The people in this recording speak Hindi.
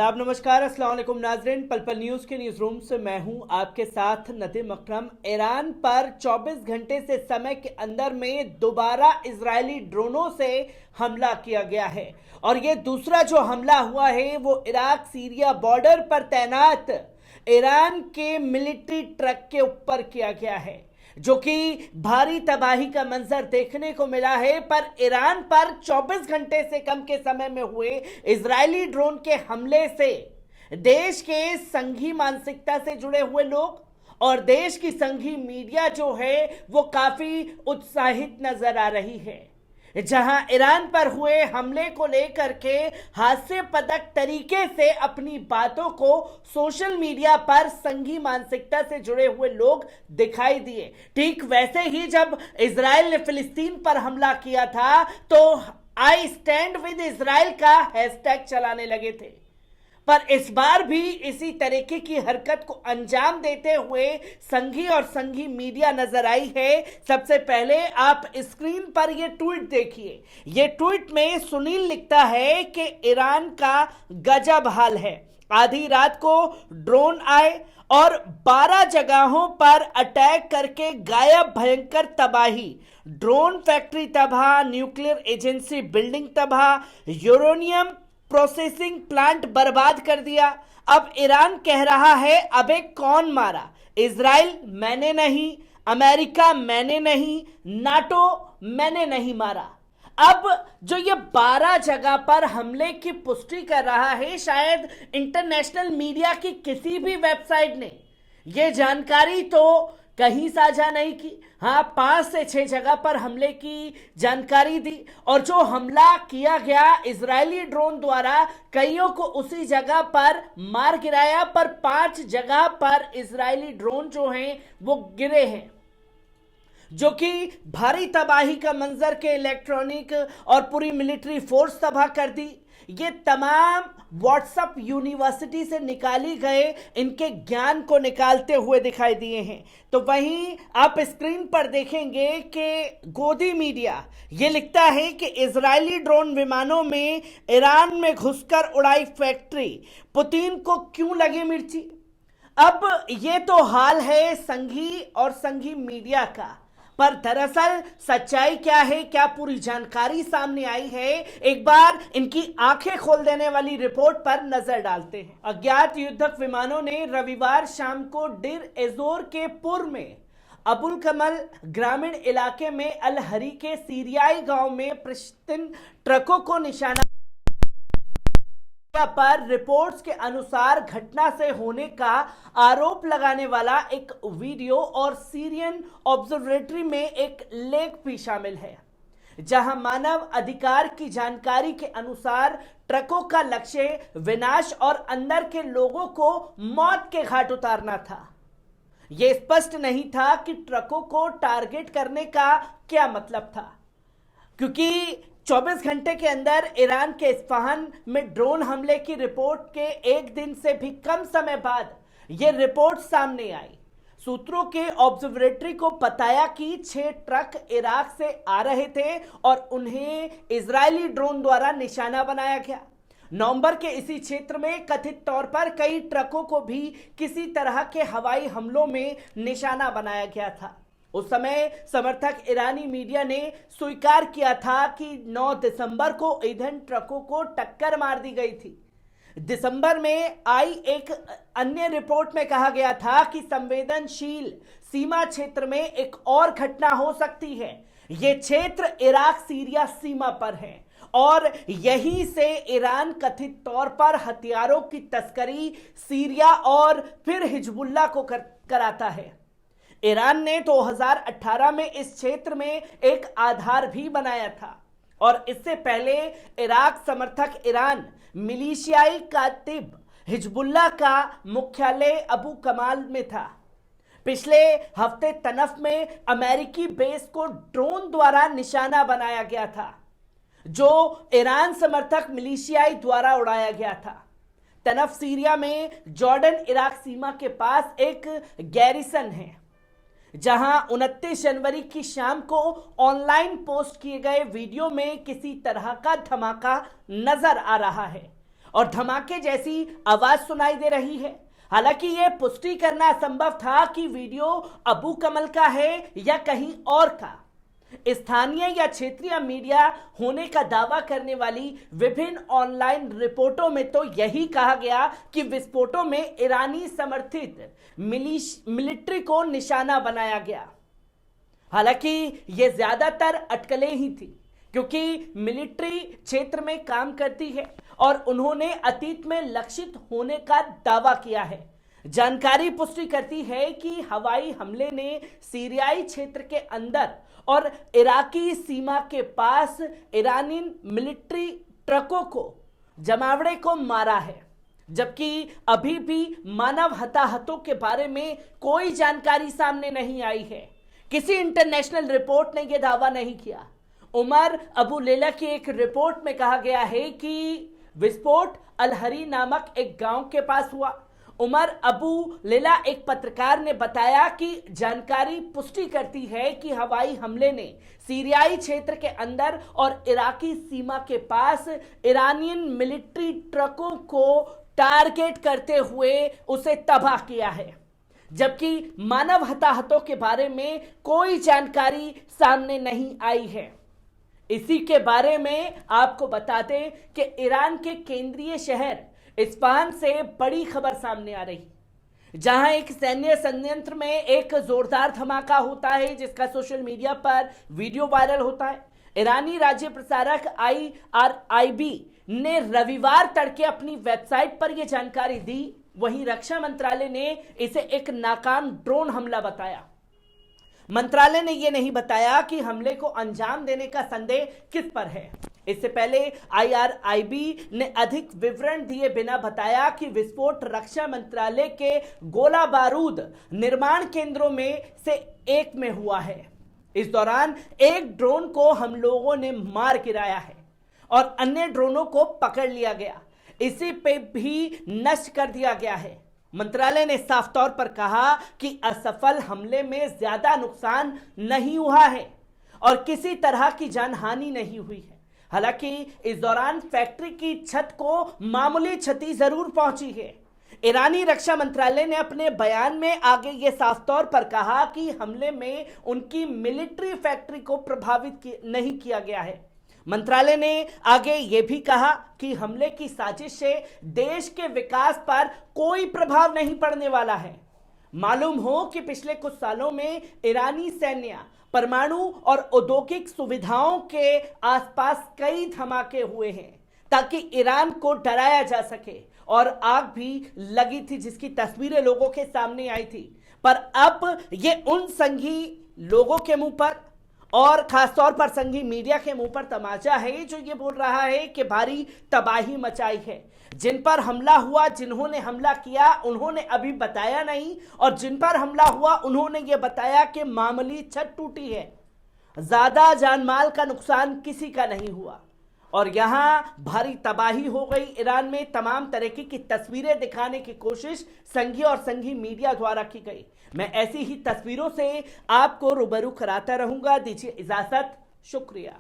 आदाब, नमस्कार, अस्सलाम वालेकुम नाजरीन। पल पल न्यूज़ के न्यूज़ रूम से मैं हूं आपके साथ नदीम अकरम। ईरान पर 24 घंटे से समय के अंदर में दोबारा इजरायली ड्रोनों से हमला किया गया है और ये दूसरा जो हमला हुआ है वो इराक सीरिया बॉर्डर पर तैनात ईरान के मिलिट्री ट्रक के ऊपर किया गया है, जो कि भारी तबाही का मंजर देखने को मिला है। पर ईरान पर 24 घंटे से कम के समय में हुए इजरायली ड्रोन के हमले से देश के संघी मानसिकता से जुड़े हुए लोग और देश की संघी मीडिया जो है वो काफी उत्साहित नजर आ रही है। जहां ईरान पर हुए हमले को लेकर के हास्यास्पद तरीके से अपनी बातों को सोशल मीडिया पर संघी मानसिकता से जुड़े हुए लोग दिखाई दिए, ठीक वैसे ही जब इजराइल ने फिलिस्तीन पर हमला किया था तो आई स्टैंड विद इजराइल का हैशटैग चलाने लगे थे। पर इस बार भी इसी तरीके की हरकत को अंजाम देते हुए संघी और संघी मीडिया नजर आई है। सबसे पहले आप स्क्रीन पर ये ट्वीट देखिए। ये ट्वीट में सुनील लिखता है कि ईरान का गजब हाल है, आधी रात को ड्रोन आए और 12 जगहों पर अटैक करके गायब, भयंकर तबाही, ड्रोन फैक्ट्री तबाह, न्यूक्लियर एजेंसी बिल्डिंग तबाह, यूरेनियम प्रोसेसिंग प्लांट बर्बाद कर दिया। अब ईरान कह रहा है अबे कौन मारा? इजराइल मैंने नहीं, अमेरिका मैंने नहीं, नाटो मैंने नहीं मारा। अब जो ये 12 जगह पर हमले की पुष्टि कर रहा है, शायद इंटरनेशनल मीडिया की किसी भी वेबसाइट ने ये जानकारी तो कहीं साझा नहीं की। हाँ, 5 से 6 जगह पर हमले की जानकारी दी और जो हमला किया गया इजरायली ड्रोन द्वारा कईयों को उसी जगह पर मार गिराया, पर 5 जगह पर इजरायली ड्रोन जो हैं वो गिरे हैं, जो कि भारी तबाही का मंजर के इलेक्ट्रॉनिक और पूरी मिलिट्री फोर्स तबाह कर दी। ये तमाम व्हाट्सएप यूनिवर्सिटी से निकाली गए इनके ज्ञान को निकालते हुए दिखाई दिए हैं। तो वहीं आप स्क्रीन पर देखेंगे कि गोदी मीडिया ये लिखता है कि इजरायली ड्रोन विमानों में ईरान में घुसकर उड़ाई फैक्ट्री, पुतिन को क्यों लगी मिर्ची। अब ये तो हाल है संघी और संघी मीडिया का, पर दरअसल सच्चाई क्या है, क्या पूरी जानकारी सामने आई है, एक बार इनकी आंखें खोल देने वाली रिपोर्ट पर नजर डालते हैं। अज्ञात युद्धक विमानों ने रविवार शाम को डेर एजोर के पूर्व में अबुल कमल ग्रामीण इलाके में अल हरी के सीरियाई गांव में प्रशिक्षित ट्रकों को निशाना पर रिपोर्ट्स के अनुसार घटना से होने का आरोप लगाने वाला एक वीडियो और सीरियन ऑब्जर्वेटरी में एक लेख भी शामिल है, जहां मानव अधिकार की जानकारी के अनुसार ट्रकों का लक्ष्य विनाश और अंदर के लोगों को मौत के घाट उतारना था। यह स्पष्ट नहीं था कि ट्रकों को टारगेट करने का क्या मतलब था, क्योंकि 24 घंटे के अंदर ईरान के इस्फहान में ड्रोन हमले की रिपोर्ट के एक दिन से भी कम समय बाद यह रिपोर्ट सामने आई। सूत्रों के ऑब्जर्वेटरी को बताया कि 6 ट्रक इराक से आ रहे थे और उन्हें इजरायली ड्रोन द्वारा निशाना बनाया गया। नवंबर के इसी क्षेत्र में कथित तौर पर कई ट्रकों को भी किसी तरह के हवाई हमलों में निशाना बनाया गया था। उस समय समर्थक ईरानी मीडिया ने स्वीकार किया था कि 9 दिसंबर को ईंधन ट्रकों को टक्कर मार दी गई थी। दिसंबर में आई एक अन्य रिपोर्ट में कहा गया था कि संवेदनशील सीमा क्षेत्र में एक और घटना हो सकती है। यह क्षेत्र इराक सीरिया सीमा पर है और यहीं से ईरान कथित तौर पर हथियारों की तस्करी सीरिया और फिर हिजबुल्लाह को कराता है। ईरान ने 2018 में इस क्षेत्र में एक आधार भी बनाया था और इससे पहले इराक समर्थक ईरान मिलिशियाई कातिब हिजबुल्लाह का मुख्यालय अबू कमाल में था। पिछले हफ्ते तनफ में अमेरिकी बेस को ड्रोन द्वारा निशाना बनाया गया था, जो ईरान समर्थक मिलिशियाई द्वारा उड़ाया गया था। तनफ सीरिया में जॉर्डन इराक सीमा के पास एक गैरिसन है, जहां 29 जनवरी की शाम को ऑनलाइन पोस्ट किए गए वीडियो में किसी तरह का धमाका नजर आ रहा है और धमाके जैसी आवाज सुनाई दे रही है। हालांकि यह पुष्टि करना असंभव था कि वीडियो अबू कमल का है या कहीं और का। स्थानीय या क्षेत्रीय मीडिया होने का दावा करने वाली विभिन्न ऑनलाइन रिपोर्टों में तो यही कहा गया कि विस्फोटों में ईरानी समर्थित मिलिट्री को निशाना बनाया गया। हालांकि यह ज्यादातर अटकलें ही थी, क्योंकि मिलिट्री क्षेत्र में काम करती है और उन्होंने अतीत में लक्षित होने का दावा किया है। जानकारी पुष्टि करती है कि हवाई हमले ने सीरियाई क्षेत्र के अंदर और इराकी सीमा के पास ईरानी मिलिट्री ट्रकों को जमावड़े को मारा है, जबकि अभी भी मानव हताहतों के बारे में कोई जानकारी सामने नहीं आई है। किसी इंटरनेशनल रिपोर्ट ने यह दावा नहीं किया। उमर अबू लेला की एक रिपोर्ट में कहा गया है कि विस्फोट अलहरी नामक एक गांव के पास हुआ। उमर अबू लेला एक पत्रकार ने बताया कि जानकारी पुष्टि करती है कि हवाई हमले ने सीरियाई क्षेत्र के अंदर और इराकी सीमा के पास ईरानियन मिलिट्री ट्रकों को टारगेट करते हुए उसे तबाह किया है, जबकि मानव हताहतों के बारे में कोई जानकारी सामने नहीं आई है। इसी के बारे में आपको बता दें कि ईरान के केंद्रीय शहर इस्फहान से बड़ी खबर सामने आ रही, जहां एक सैन्य संयंत्र में एक जोरदार धमाका होता है, जिसका सोशल मीडिया पर वीडियो वायरल होता है। ईरानी राज्य प्रसारक IRIB ने रविवार तड़के अपनी वेबसाइट पर यह जानकारी दी। वहीं रक्षा मंत्रालय ने इसे एक नाकाम ड्रोन हमला बताया। मंत्रालय ने यह नहीं बताया कि हमले को अंजाम देने का संदेह किस पर है। इससे पहले IRIB ने अधिक विवरण दिए बिना बताया कि विस्फोट रक्षा मंत्रालय के गोला बारूद निर्माण केंद्रों में से एक में हुआ है। इस दौरान एक ड्रोन को हम लोगों ने मार गिराया है और अन्य ड्रोनों को पकड़ लिया गया, इसी पे भी नष्ट कर दिया गया है। मंत्रालय ने साफ तौर पर कहा कि असफल हमले में ज्यादा नुकसान नहीं हुआ है और किसी तरह की जानहानि नहीं हुई है। हालांकि इस दौरान फैक्ट्री की छत को मामूली क्षति जरूर पहुंची है। ईरानी रक्षा मंत्रालय ने अपने बयान में आगे ये साफ तौर पर कहा कि हमले में उनकी मिलिट्री फैक्ट्री को प्रभावित नहीं किया गया है। मंत्रालय ने आगे ये भी कहा कि हमले की साजिश से देश के विकास पर कोई प्रभाव नहीं पड़ने वाला है। मालूम हो कि पिछले कुछ सालों में ईरानी सैन्य, परमाणु और औद्योगिक सुविधाओं के आसपास कई धमाके हुए हैं ताकि ईरान को डराया जा सके, और आग भी लगी थी जिसकी तस्वीरें लोगों के सामने आई थी। पर अब ये उन संघी लोगों के मुंह पर और खासतौर पर संघी मीडिया के मुंह पर तमाचा है, जो ये बोल रहा है कि भारी तबाही मचाई है। जिन पर हमला हुआ, जिन्होंने हमला किया, उन्होंने अभी बताया नहीं, और जिन पर हमला हुआ उन्होंने ये बताया कि मामूली छत टूटी है, ज्यादा जानमाल का नुकसान किसी का नहीं हुआ। और यहां भारी तबाही हो गई। ईरान में तमाम तरीके की तस्वीरें दिखाने की कोशिश संघी और संघी मीडिया द्वारा की गई। मैं ऐसी ही तस्वीरों से आपको रूबरू कराता रहूंगा। दीजिए इजाजत, शुक्रिया।